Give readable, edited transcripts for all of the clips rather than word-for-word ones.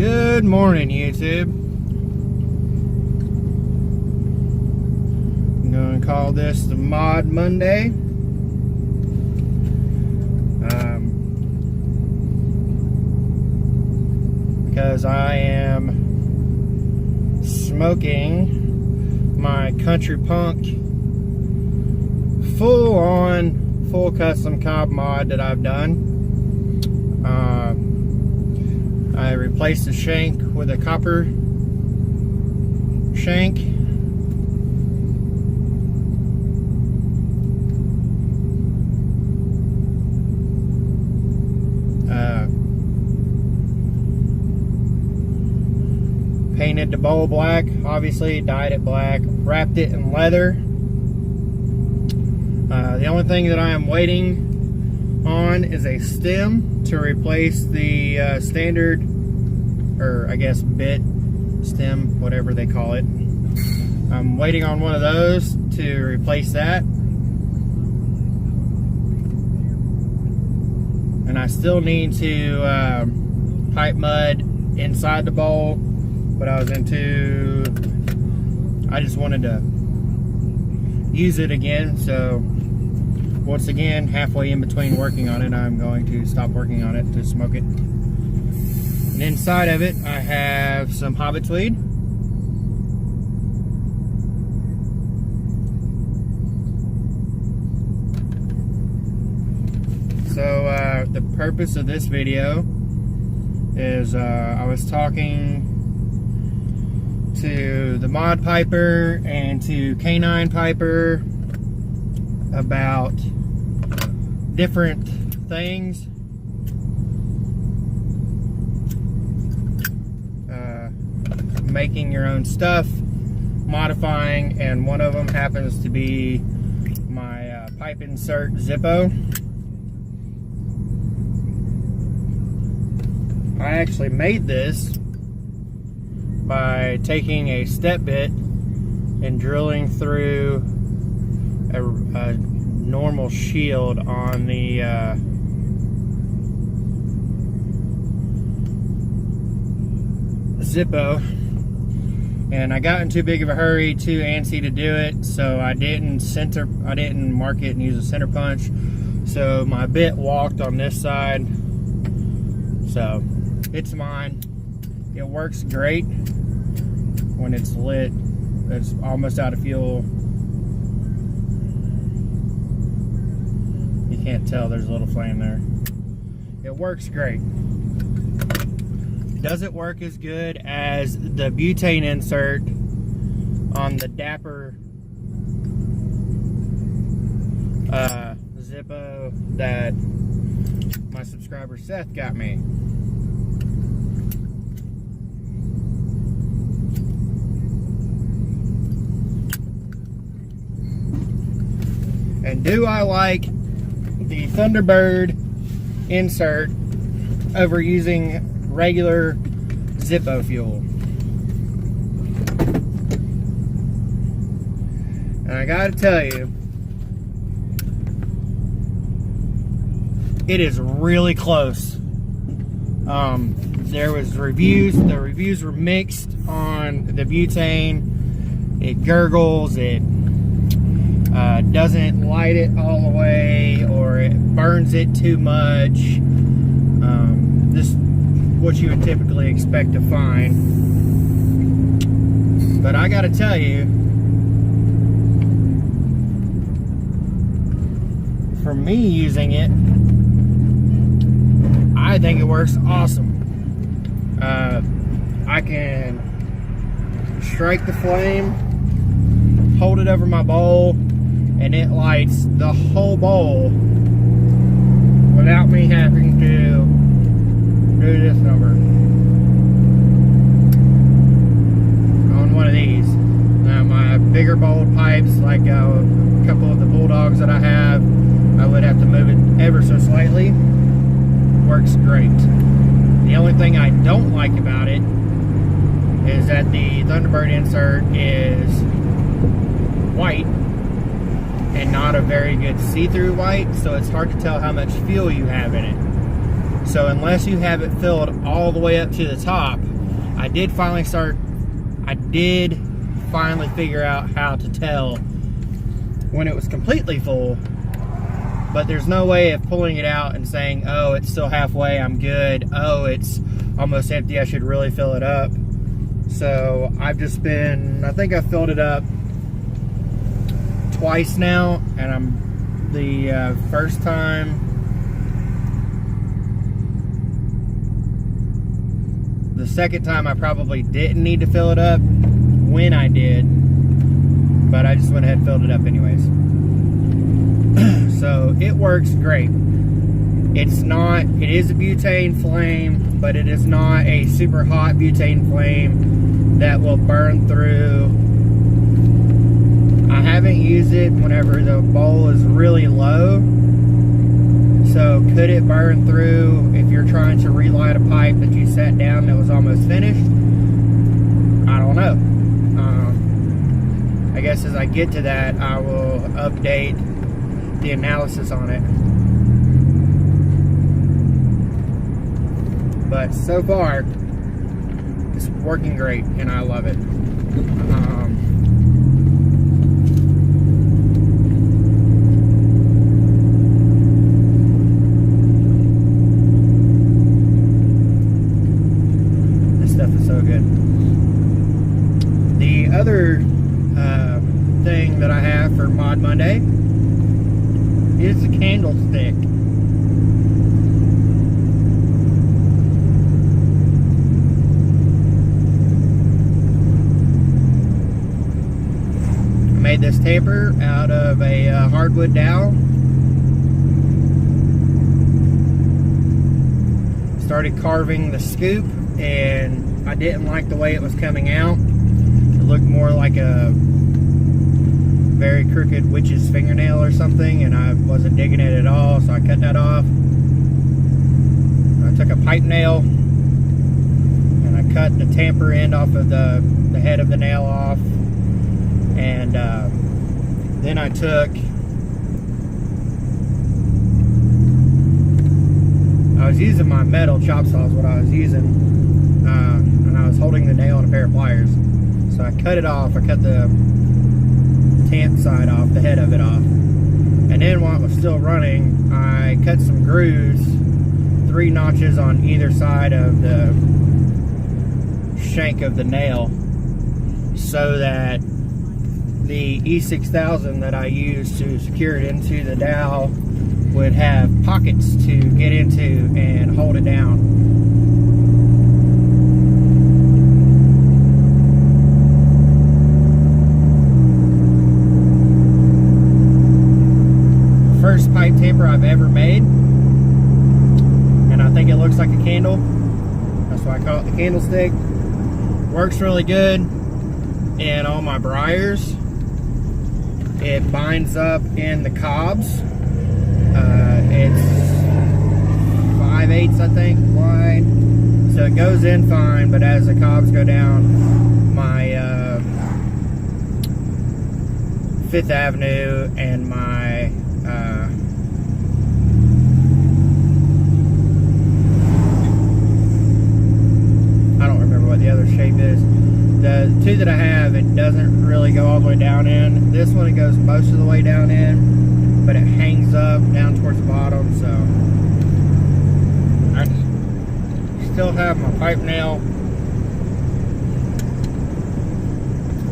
Good morning, YouTube. I'm going to call this the Mod Monday. Because I am smoking my Country Punk full custom cob mod that I've done. I replaced the shank with a copper shank. Painted the bowl black, obviously, dyed it black, wrapped it in leather. The only thing that I am waiting on is a stem to replace the standard, or I guess bit stem, whatever they call it. I'm waiting on one of those to replace that. And I still need to pipe mud inside the bowl, but I just wanted to use it again. So once again, halfway in between working on it, I'm going to stop working on it to smoke it. And inside of it, I have some Hobbit tweed. So the purpose of this video is I was talking to the Mod Piper and to Canine Piper about different things. Making your own stuff, modifying, and one of them happens to be my pipe insert Zippo. I actually made this by taking a step bit and drilling through a normal shield on the Zippo, and I got in too big of a hurry, too antsy to do it, so I didn't mark it and use a center punch, so my bit walked on this side. So it's mine. It works great when it's lit. It's almost out of fuel. You can't tell there's a little flame there. It works great. Doesn't work as good as the butane insert on the Dapper Zippo that my subscriber Seth got me. And do I like the Thunderbird insert over using regular Zippo fuel? And I gotta tell you, it is really close. There was reviews. The reviews were mixed on the butane. It gurgles. It doesn't light it all the way, or it burns it too much. This is what you would typically expect to find. But I gotta tell you, for me using it, I think it works awesome. I can strike the flame, hold it over my bowl, and it lights the whole bowl without me having to do this number on one of these. Now my bigger bowled pipes, like a couple of the Bulldogs that I have, I would have to move it ever so slightly. Works great. The only thing I don't like about it is that the Thunderbird insert is white and not a very good see-through white, so it's hard to tell how much fuel you have in it. So unless you have it filled all the way up to the top, I did finally figure out how to tell when it was completely full, but there's no way of pulling it out and saying, oh, it's still halfway, I'm good. Oh, it's almost empty, I should really fill it up. So I think I've filled it up twice now, and the first time, the second time I probably didn't need to fill it up when I did, but I just went ahead and filled it up anyways. So it works great. It is a butane flame, but it is not a super hot butane flame that will burn through. I haven't used it whenever the bowl is really low. So could it burn through if you're trying to relight a pipe that you set down that was almost finished? I don't know. I guess as I get to that, I will update the analysis on it. But so far, it's working great, and I love it. This stuff is so good. The other thing that I have for Mod Monday is a candlestick. I made this tamper out of a hardwood dowel. Started carving the scoop, and I didn't like the way it was coming out. It looked more like a very crooked witch's fingernail or something, and I wasn't digging it at all, so I cut that off. I took a pipe nail and I cut the tamper end off of the head of the nail off, and then I was using my metal chop saw is what I was using, and I was holding the nail on a pair of pliers. So I cut it off. I cut the tamp side off, the head of it off. And then while it was still running, I cut some grooves, 3 notches on either side of the shank of the nail, so that the E6000 that I used to secure it into the dowel would have pockets to get into and hold it down. First pipe tamper I've ever made, and I think it looks like a candle. That's why I call it the candlestick. Works really good in all my briars. It binds up in the cobs. It's 5/8, I think, wide, so it goes in fine. But as the cobs go down, my 5th Avenue and my I don't remember what the other shape is. The 2 that I have, it doesn't really go all the way down in. This one, it goes most of the way down in, but it hangs up down towards the bottom. So I still have my pipe nail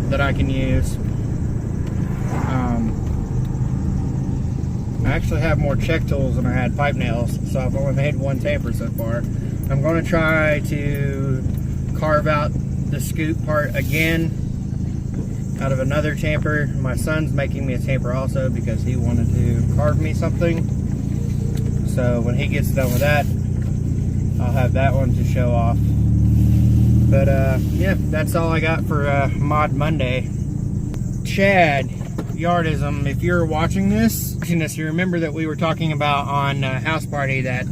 that I can use. I actually have more check tools than I had pipe nails, so I've only made 1 tamper so far. I'm going to try to carve out the scoop part again out of another tamper. My son's making me a tamper also because he wanted to carve me something. So when he gets done with that, I'll have that one to show off. But yeah, that's all I got for Mod Monday. Chad Yardism, if you're watching this, you remember that we were talking about on House Party that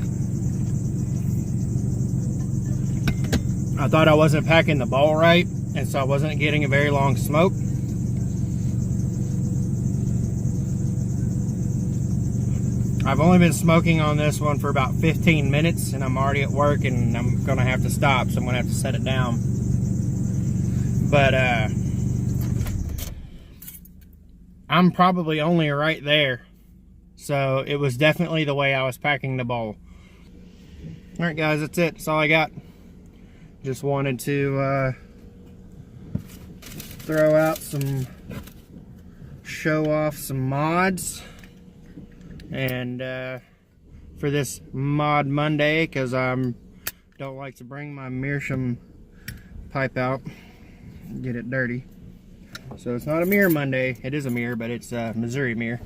I thought I wasn't packing the bowl right, and so I wasn't getting a very long smoke. I've only been smoking on this one for about 15 minutes, and I'm already at work, and I'm gonna have to stop, so I'm gonna have to set it down. But I'm probably only right there, so it was definitely the way I was packing the bowl. All right, guys, that's it. That's all I got. Just wanted to throw out show off some mods, and for this Mod Monday, because I don't like to bring my meerschaum pipe out and get it dirty. So it's not a mirror Monday. It is a mirror, but it's a Missouri mirror.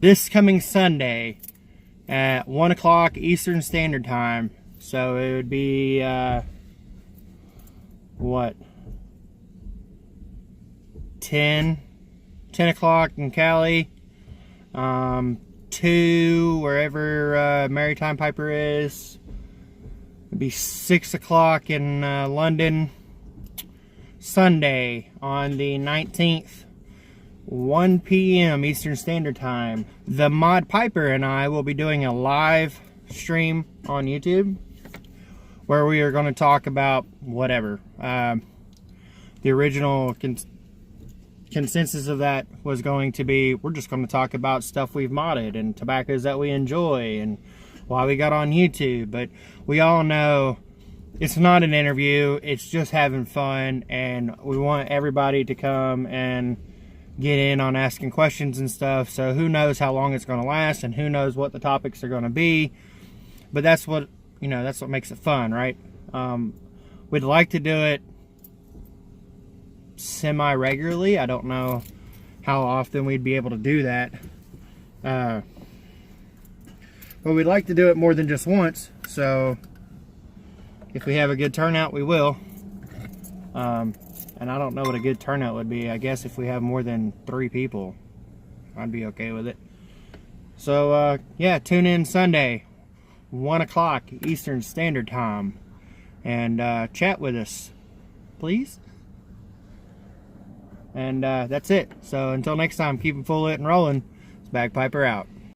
This coming Sunday at 1 o'clock Eastern Standard Time. So it would be what, 10 o'clock in Cali, 2 wherever Maritime Piper is. It'd be 6 o'clock in London. Sunday on the 19th, 1 p.m. Eastern Standard Time. The Mod Piper and I will be doing a live stream on YouTube where we are going to talk about whatever. The original consensus of that was going to be, we're just going to talk about stuff we've modded and tobaccos that we enjoy and why we got on YouTube. But we all know it's not an interview, it's just having fun, and we want everybody to come and get in on asking questions and stuff. So who knows how long it's going to last, and who knows what the topics are going to be. But that's what, you know, that's what makes it fun, right? We'd like to do it semi-regularly. I don't know how often we'd be able to do that. But we'd like to do it more than just once, so if we have a good turnout, we will. And I don't know what a good turnout would be. I guess if we have more than 3 people, I'd be okay with it. So, yeah, tune in Sunday, 1 o'clock Eastern Standard Time, and chat with us, please. And that's it. So until next time, keep them full lit and rolling. It's Bagpiper out.